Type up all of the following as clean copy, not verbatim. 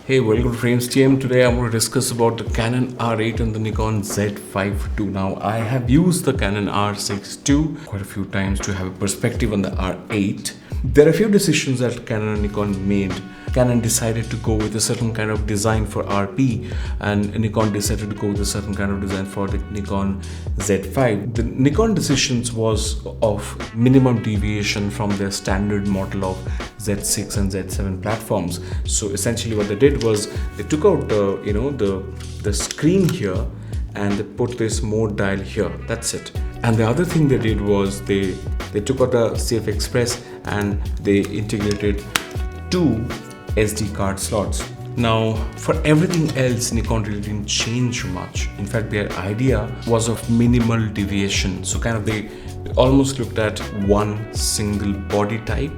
Hey, welcome to Frames TM. Today I'm going to discuss about the Canon R8 and the Nikon Z5II. Now, I have used the Canon R6II quite a few times to have a perspective on the R8. There are a few decisions that Canon and Nikon made. Canon decided to go with a certain kind of design for RP, and Nikon decided to go with a certain kind of design for the Nikon Z5. The Nikon decisions was of minimum deviation from their standard model of Z6 and Z7 platforms. So essentially what they did was they took out the screen here and they put this mode dial here. That's it. And the other thing they did was they took out the CF Express and they integrated two SD card slots. Now, for everything else, Nikon really didn't change much. In fact, their idea was of minimal deviation. So kind of they almost looked at one single body type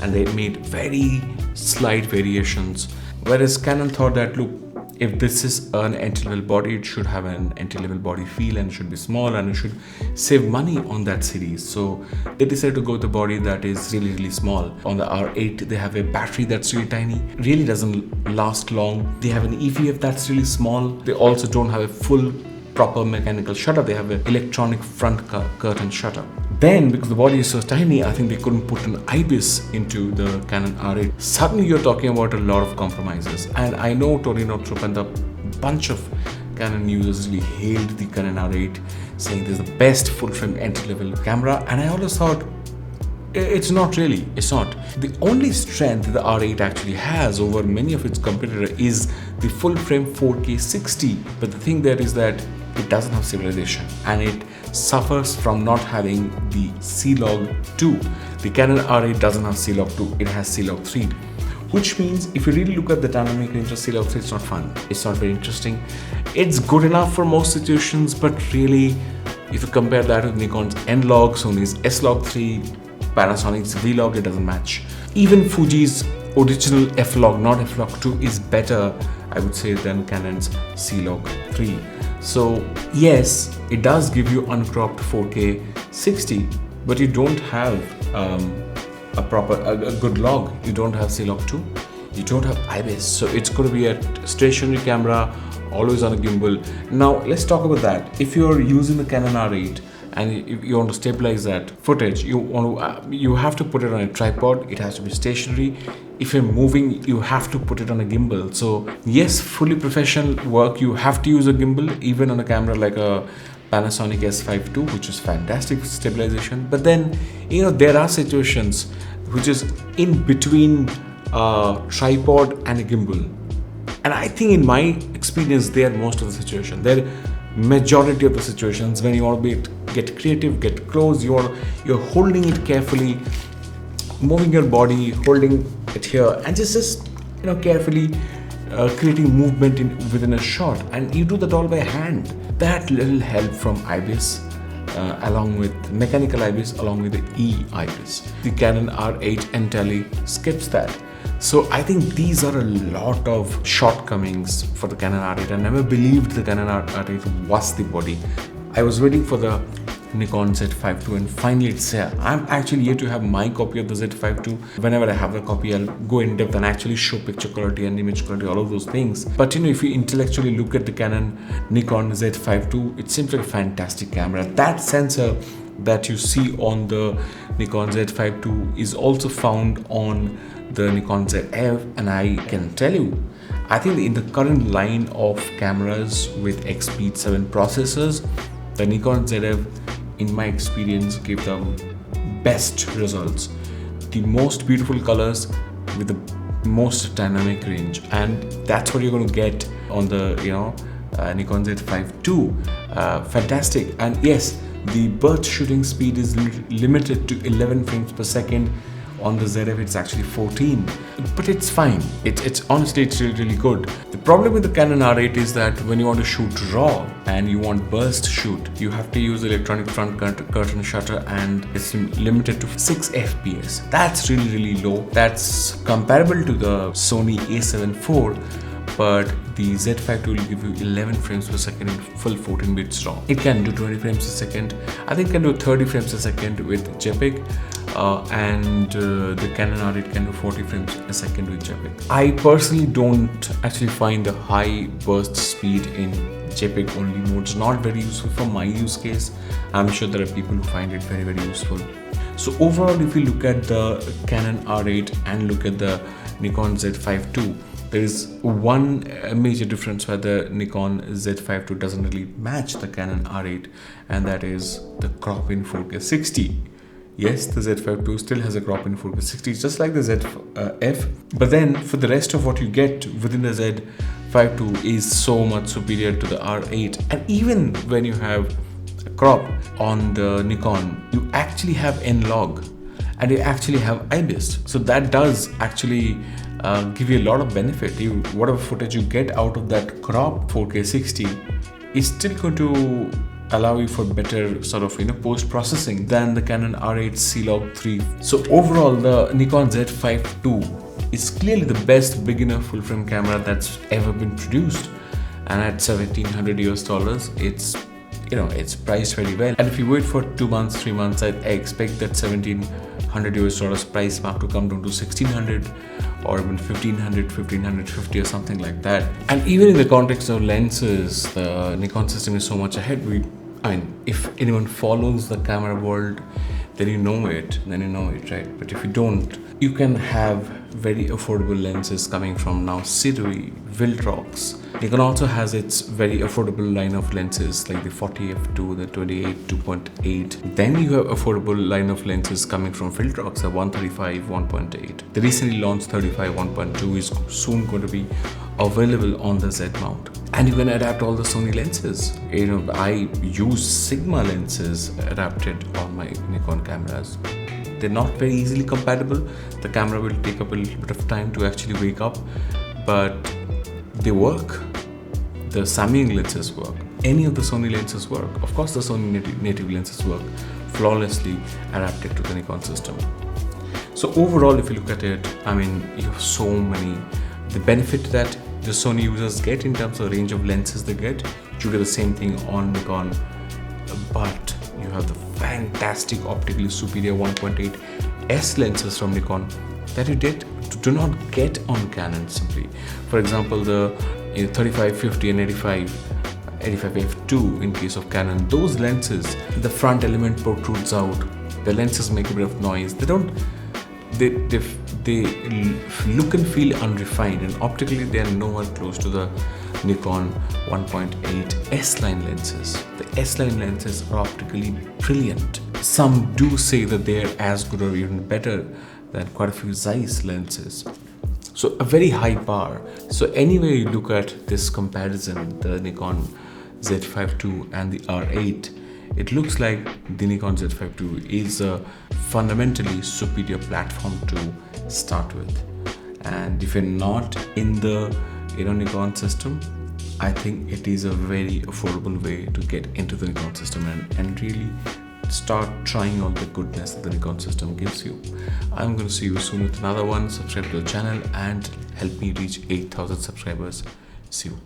and they made very slight variations. Whereas Canon thought that, look, if this is an entry-level body, it should have an entry-level body feel and should be small and it should save money on that series. So they decided to go with a body that is really small. On the R8, they have a battery that's really tiny, really doesn't last long. They have an EVF that's really small. They also don't have a full proper mechanical shutter. They have an electronic front curtain shutter. Then, because the body is so tiny, I think they couldn't put an IBIS into the Canon R8. Suddenly you're talking about a lot of compromises. And I know Tony Northrup and a bunch of Canon users really hailed the Canon R8, saying this is the best full-frame entry-level camera. And I always thought, it's not really, it's not. The only strength the R8 actually has over many of its competitors is the full-frame 4K 60. But the thing there is that it doesn't have stabilization and it suffers from not having the C-Log 2. The Canon R8 doesn't have C-Log 2, it has C-Log 3. Which means if you really look at the dynamic range of C-Log 3, it's not fun. It's not very interesting. It's good enough for most situations, but really, if you compare that with Nikon's N-Log, Sony's S-Log 3, Panasonic's V-Log, it doesn't match. Even Fuji's original F-Log, not F-Log 2, is better, I would say, than Canon's C-Log 3. So yes, it does give you uncropped 4K 60, but you don't have a good log. You don't have C-Log 2, you don't have IBIS. So it's going to be a stationary camera, always on a gimbal. Now let's talk about that. If you're using the Canon R8 and if you want to stabilize that footage, you have to put it on a tripod. It has to be stationary. If you're moving, you have to put it on a gimbal. So yes, fully professional work, you have to use a gimbal, even on a camera like a Panasonic S5II, which is fantastic stabilization. But then, there are situations which is in between a tripod and a gimbal. And I think in my experience, they are most of the situation. They're majority of the situations when you want to get creative, get close, you're holding it carefully, moving your body, holding it here, and just carefully creating movement within a shot, and you do that all by hand. That little help from IBIS, along with mechanical IBIS, along with the e-IBIS. The Canon R8 entirely skips that. So I think these are a lot of shortcomings for the Canon R8. I never believed the Canon R8 was the body. I was waiting for the Nikon Z5II and finally it's here. I'm actually yet to have my copy of the Z5II. Whenever I have the copy, I'll go in depth and actually show picture quality and image quality, all of those things. But if you intellectually look at the Canon Nikon Z5II, it seems like a fantastic camera. That sensor that you see on the Nikon Z5II is also found on the Nikon ZF, and I can tell you, I think in the current line of cameras with XP 7 processors, the Nikon ZF, in my experience, gave the best results. The most beautiful colors with the most dynamic range, and that's what you're going to get on the Nikon Z5II. Fantastic. And yes, the burst shooting speed is limited to 11 frames per second. On the ZF, it's actually 14, but it's fine. It's honestly, it's really good. The problem with the Canon R8 is that when you want to shoot raw and you want burst shoot, you have to use electronic front curtain shutter, and it's limited to 6 FPS. That's really low. That's comparable to the Sony A7 IV, but the Z5II will give you 11 frames per second in full 14 bits RAW. It can do 20 frames a second. I think it can do 30 frames a second with JPEG. and the Canon R8 can do 40 frames a second with JPEG. I personally don't actually find the high burst speed in JPEG only modes not very useful for my use case. I'm sure there are people who find it very, very useful. So overall, if you look at the Canon R8 and look at the Nikon Z5II, there is one major difference where the Nikon Z5II doesn't really match the Canon R8, and that is the crop in 4K 60. Yes, the Z5II still has a crop in 4K 60, just like the ZF, but then for the rest of what you get within the Z5II is so much superior to the R8. And even when you have a crop on the Nikon, you actually have N-Log and you actually have IBIS. So that does actually give you a lot of benefit. Whatever footage you get out of that crop 4K 60 is still going to allow you for better sort of post-processing than the Canon R8 C-Log 3. So overall, the Nikon Z5II is clearly the best beginner full-frame camera that's ever been produced, and at $1,700 it's priced very well. And if you wait for 2 months, 3 months, I expect that $1,700 price mark to come down to $1,600 or even $1,500, $1,550 or something like that. And even in the context of lenses, the Nikon system is so much ahead. If anyone follows the camera world, then you know it, right? But if you don't, you can have very affordable lenses coming from now Sirui, Viltrox. Nikon also has its very affordable line of lenses like the 40f2, the 28 2.8. Then you have affordable line of lenses coming from Viltrox, the 135 1.8. The recently launched 35 1.2 is soon going to be available on the Z mount. And you can adapt all the Sony lenses. I use Sigma lenses adapted on my Nikon cameras. They're not very easily compatible. The camera will take up a little bit of time to actually wake up, but they work. The Samyang lenses work. Any of the Sony lenses work. Of course, the Sony native lenses work flawlessly adapted to the Nikon system. So overall, if you look at it, you have so many. The benefit that the Sony users get in terms of range of lenses they get, you get the same thing on Nikon, but you have the fantastic optically superior 1.8 S lenses from Nikon that you do not get on Canon simply. For example, the 35-50 and 85f2 in case of Canon, those lenses, the front element protrudes out, the lenses make a bit of noise, they look and feel unrefined, and optically they are nowhere close to the Nikon 1.8 S-line lenses. The S-line lenses are optically brilliant. Some do say that they are as good or even better than quite a few Zeiss lenses. So a very high bar. So anyway you look at this comparison, the Nikon Z5II and the R8, it looks like the Nikon Z5II is a fundamentally superior platform to start with. And if you're not in the Nikon system, I think it is a very affordable way to get into the Nikon system and really start trying all the goodness that the Nikon system gives you. I'm going to see you soon with another one. Subscribe to the channel and help me reach 8,000 subscribers. See you.